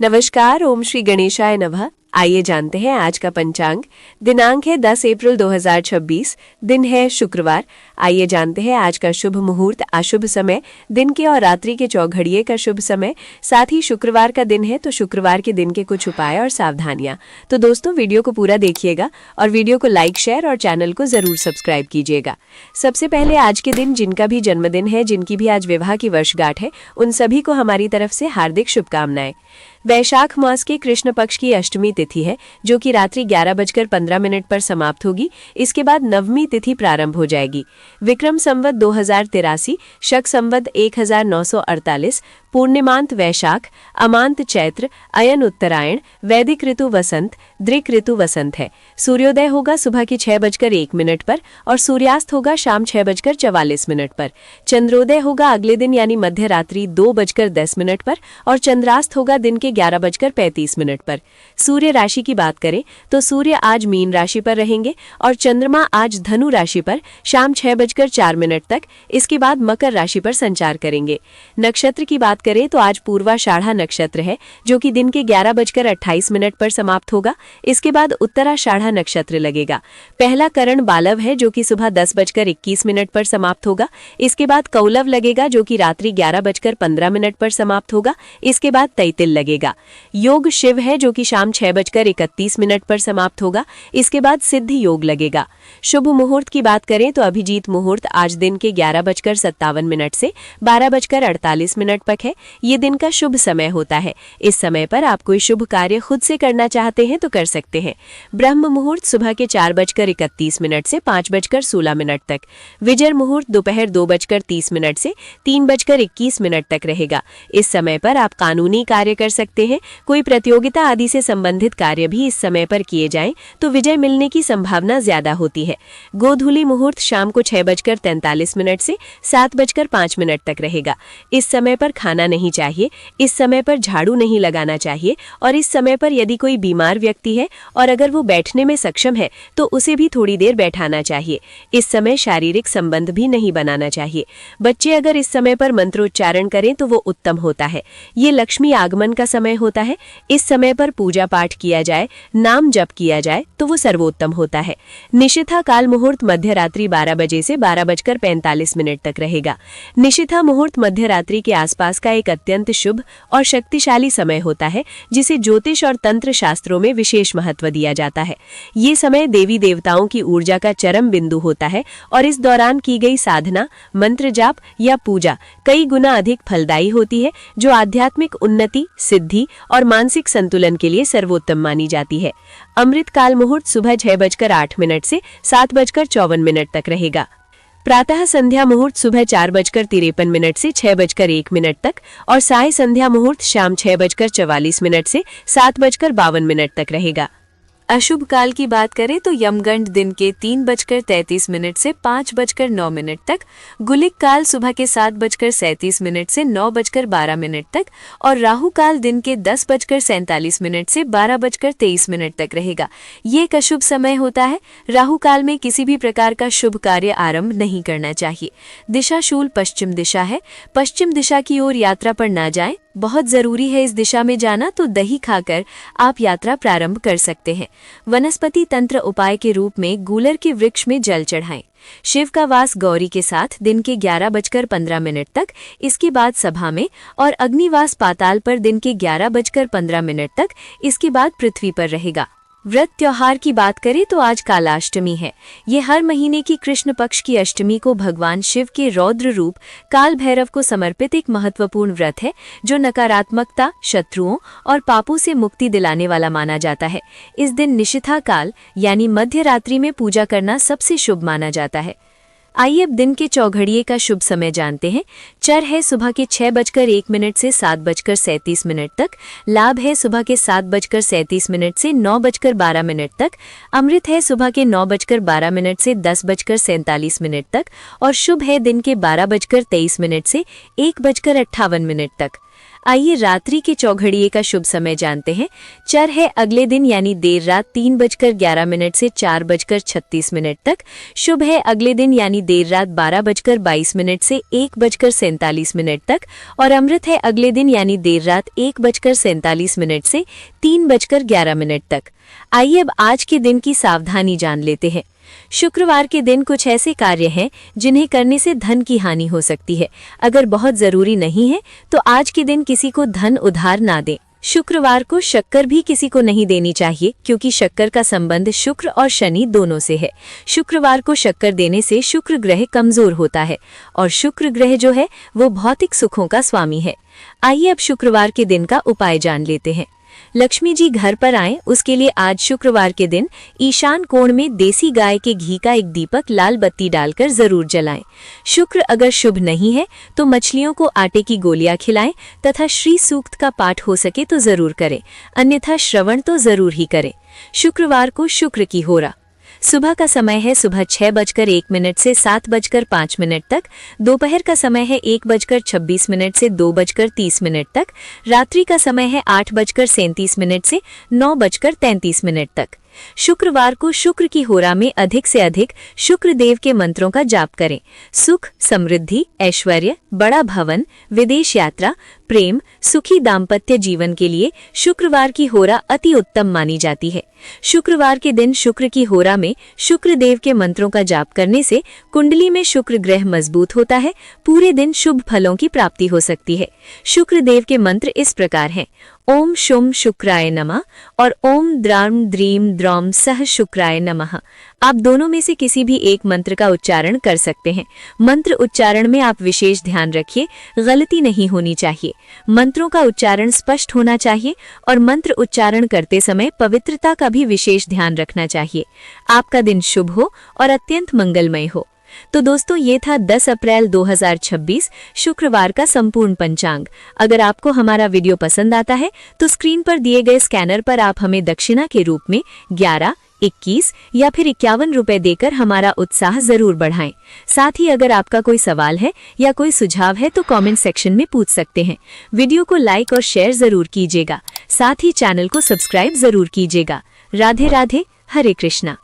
नमस्कार। ओम श्री गणेशाय नमः। आइए जानते हैं आज का पंचांग। दिनांक है 10 अप्रैल 2026। दिन है शुक्रवार। आइए जानते हैं आज का शुभ मुहूर्त, अशुभ समय, दिन के और रात्रि के चौघड़िए का शुभ समय। साथ ही शुक्रवार का दिन है तो शुक्रवार के दिन के कुछ उपाय और सावधानियां। तो दोस्तों वीडियो को पूरा देखिएगा और वीडियो को लाइक, शेयर और चैनल को जरूर सब्सक्राइब कीजिएगा। सबसे पहले आज के दिन जिनका भी जन्मदिन है, जिनकी भी आज विवाह की वर्षगांठ है, उन सभी को हमारी तरफ से हार्दिक शुभकामनाएं। वैशाख मास के कृष्ण पक्ष की अष्टमी तिथि है जो कि रात्रि 11:15 पर समाप्त होगी। इसके बाद नवमी तिथि प्रारंभ हो जाएगी। विक्रम संवत 2083, शक संवत 1948, पूर्णिमांत वैशाख, अमांत चैत्र, अयन उत्तरायण, वैदिक ऋतु वसंत, दृक ऋतु वसंत है। सूर्योदय होगा सुबह के 6:01 पर और सूर्यास्त होगा शाम 6:44 पर। चंद्रोदय होगा अगले दिन यानी मध्य रात्रि 2:10 पर और चंद्रास्त होगा दिन के 11:35 पर। सूर्य राशि की बात करें तो सूर्य आज मीन राशि पर रहेंगे और चंद्रमा आज धनु राशि पर शाम 6:04 तक। इसके बाद मकर राशि पर संचार करेंगे। नक्षत्र की बात करें तो आज पूर्वाषाढ़ा नक्षत्र है जो कि दिन के 11:28 पर समाप्त होगा। इसके बाद उत्तराषाढ़ा नक्षत्र लगेगा। पहला करण बालव है जो कि सुबह 10:21 पर समाप्त होगा। इसके बाद कौलव लगेगा जो कि रात्रि 11:15 पर समाप्त होगा। इसके बाद तैतिल लगेगा। योग शिव है जो कि शाम 6:31 पर समाप्त होगा। इसके बाद सिद्ध योग लगेगा। शुभ मुहूर्त की बात करें तो अभिजीत मुहूर्त आज दिन के 11:57 से 12:48 तक है। ये दिन का शुभ समय होता है। इस समय पर आप कोई शुभ कार्य खुद से करना चाहते हैं तो कर सकते हैं। ब्रह्म मुहूर्त सुबह के 4:31 से 5:16 तक। विजय मुहूर्त दोपहर 2:30 से 3:21 तक रहेगा। इस समय पर आप कानूनी कार्य कर सकते हैं। कोई प्रतियोगिता आदि से संबंधित कार्य भी इस समय पर किए जाएं तो विजय मिलने की संभावना ज्यादा होती है। गोधूली मुहूर्त शाम को 6:43 से 7:05 तक रहेगा। इस समय पर खाना नहीं चाहिए। इस समय पर झाड़ू नहीं लगाना चाहिए और इस समय पर यदि कोई बीमार व्यक्ति है और अगर वो बैठने में सक्षम है तो उसे भी थोड़ी देर बैठाना चाहिए। इस समय शारीरिक संबंध भी नहीं बनाना चाहिए। बच्चे अगर इस समय पर मंत्रोच्चारण करें तो वो उत्तम होता है। ये लक्ष्मी आगमन का समय होता है। इस समय पर पूजा पाठ किया जाए, नाम जप किया जाए तो वो सर्वोत्तम होता है। निशिथा काल मुहूर्त मध्य रात्रि 12 बजे से 12:45 तक रहेगा। निशिथा मुहूर्त मध्य रात्रि के आसपास का एक अत्यंत शुभ और शक्तिशाली समय होता है जिसे ज्योतिष और तंत्र शास्त्रों में विशेष महत्व दिया जाता है। ये समय देवी देवताओं की ऊर्जा का चरम बिंदु होता है और इस दौरान की गई साधना, मंत्र जाप या पूजा कई गुना अधिक फलदायी होती है जो आध्यात्मिक उन्नति, सिद्धि और मानसिक संतुलन के लिए सर्वोत्तम मानी जाती है। अमृत काल मुहूर्त सुबह 6:08 से 7:54 तक रहेगा। प्रातः संध्या मुहूर्त सुबह 4:53 से 6:01 तक और साय संध्या मुहूर्त शाम 6:44 से 7:52 तक रहेगा। अशुभ काल की बात करें तो यमगंड दिन के 3:33 से 5:09 तक, गुलिक काल सुबह के 7:37 से 9:12 तक और राहु काल दिन के 10:47 से 12:23 तक रहेगा। ये एक अशुभ समय होता है। राहु काल में किसी भी प्रकार का शुभ कार्य आरंभ नहीं करना चाहिए। दिशा शूल पश्चिम दिशा है। पश्चिम दिशा की ओर यात्रा पर ना जाएं। बहुत जरूरी है इस दिशा में जाना तो दही खाकर आप यात्रा प्रारंभ कर सकते हैं। वनस्पति तंत्र उपाय के रूप में गूलर के वृक्ष में जल चढ़ाएं। शिव का वास गौरी के साथ दिन के 11:15 तक। इसके बाद सभा में और अग्निवास पाताल पर दिन के 11:15 तक। इसके बाद पृथ्वी पर रहेगा। व्रत त्योहार की बात करें तो आज कालाष्टमी है। ये हर महीने की कृष्ण पक्ष की अष्टमी को भगवान शिव के रौद्र रूप काल भैरव को समर्पित एक महत्वपूर्ण व्रत है जो नकारात्मकता, शत्रुओं और पापों से मुक्ति दिलाने वाला माना जाता है। इस दिन निशिथा काल यानी मध्य रात्रि में पूजा करना सबसे शुभ माना जाता है। आइए अब दिन के चौघड़िए का शुभ समय जानते हैं। चर है सुबह के 6:01 से 7:37 तक। लाभ है सुबह के 7:37 से 9:12 तक। अमृत है सुबह के 9:12 से 10:47 तक और शुभ है दिन के 12:23 से 1:58 तक। आइए रात्रि के चौघड़िए का शुभ समय जानते हैं। चर है अगले दिन यानी देर रात 3:11 से 4:36 तक। शुभ है अगले दिन यानी देर रात 12:22 से 1:47 तक। और अमृत है अगले दिन यानी देर रात 1:47 से 3:11 तक। आइए अब आज के दिन की सावधानी जान लेते हैं। शुक्रवार के दिन कुछ ऐसे कार्य हैं जिन्हें करने से धन की हानि हो सकती है। अगर बहुत जरूरी नहीं है तो आज के दिन किसी को धन उधार ना दें। शुक्रवार को शक्कर भी किसी को नहीं देनी चाहिए क्योंकि शक्कर का संबंध शुक्र और शनि दोनों से है। शुक्रवार को शक्कर देने से शुक्र ग्रह कमजोर होता है और शुक्र ग्रह जो है वो भौतिक सुखों का स्वामी है। आइए अब शुक्रवार के दिन का उपाय जान लेते हैं। लक्ष्मी जी घर पर आएं, उसके लिए आज शुक्रवार के दिन ईशान कोण में देसी गाय के घी का एक दीपक लाल बत्ती डालकर जरूर जलाएं। शुक्र अगर शुभ नहीं है तो मछलियों को आटे की गोलियां खिलाएं तथा श्री सूक्त का पाठ हो सके तो जरूर करें, अन्यथा श्रवण तो जरूर ही करें। शुक्रवार को शुक्र की होरा। सुबह का समय है सुबह 6:01 से 7:05 तक। दोपहर का समय है 1:26 से 2:30 तक। रात्रि का समय है 8:37 से 9:33 तक। शुक्रवार को शुक्र की होरा में अधिक से अधिक शुक्र देव के मंत्रों का जाप करें। सुख, समृद्धि, ऐश्वर्य, बड़ा भवन, विदेश यात्रा, प्रेम, सुखी दाम्पत्य जीवन के लिए शुक्रवार की होरा अति उत्तम मानी जाती है। शुक्रवार के दिन शुक्र की होरा में शुक्र देव के मंत्रों का जाप करने से कुंडली में शुक्र ग्रह मजबूत होता है। पूरे दिन शुभ फलों की प्राप्ति हो सकती है। शुक्र देव के मंत्र इस प्रकार हैं। ओम शुम शुक्राय नमः और ओम द्राम द्रीम द्रौम सह शुक्राय नमः। आप दोनों में से किसी भी एक मंत्र का उच्चारण कर सकते हैं। मंत्र उच्चारण में आप विशेष ध्यान रखिए, गलती नहीं होनी चाहिए। मंत्रों का उच्चारण स्पष्ट होना चाहिए और मंत्र उच्चारण करते समय पवित्रता का भी विशेष ध्यान रखना चाहिए। आपका दिन शुभ हो और अत्यंत मंगलमय हो। तो दोस्तों, ये था 10 अप्रैल 2026 शुक्रवार का संपूर्ण पंचांग। अगर आपको हमारा वीडियो पसंद आता है तो स्क्रीन पर दिए गए स्कैनर पर आप हमें दक्षिणा के रूप में 11, 21 या फिर 51 रुपए देकर हमारा उत्साह जरूर बढ़ाएं। साथ ही अगर आपका कोई सवाल है या कोई सुझाव है तो कमेंट सेक्शन में पूछ सकते हैं। वीडियो को लाइक और शेयर जरूर कीजिएगा। साथ ही चैनल को सब्सक्राइब जरूर कीजिएगा। राधे राधे, हरे कृष्णा।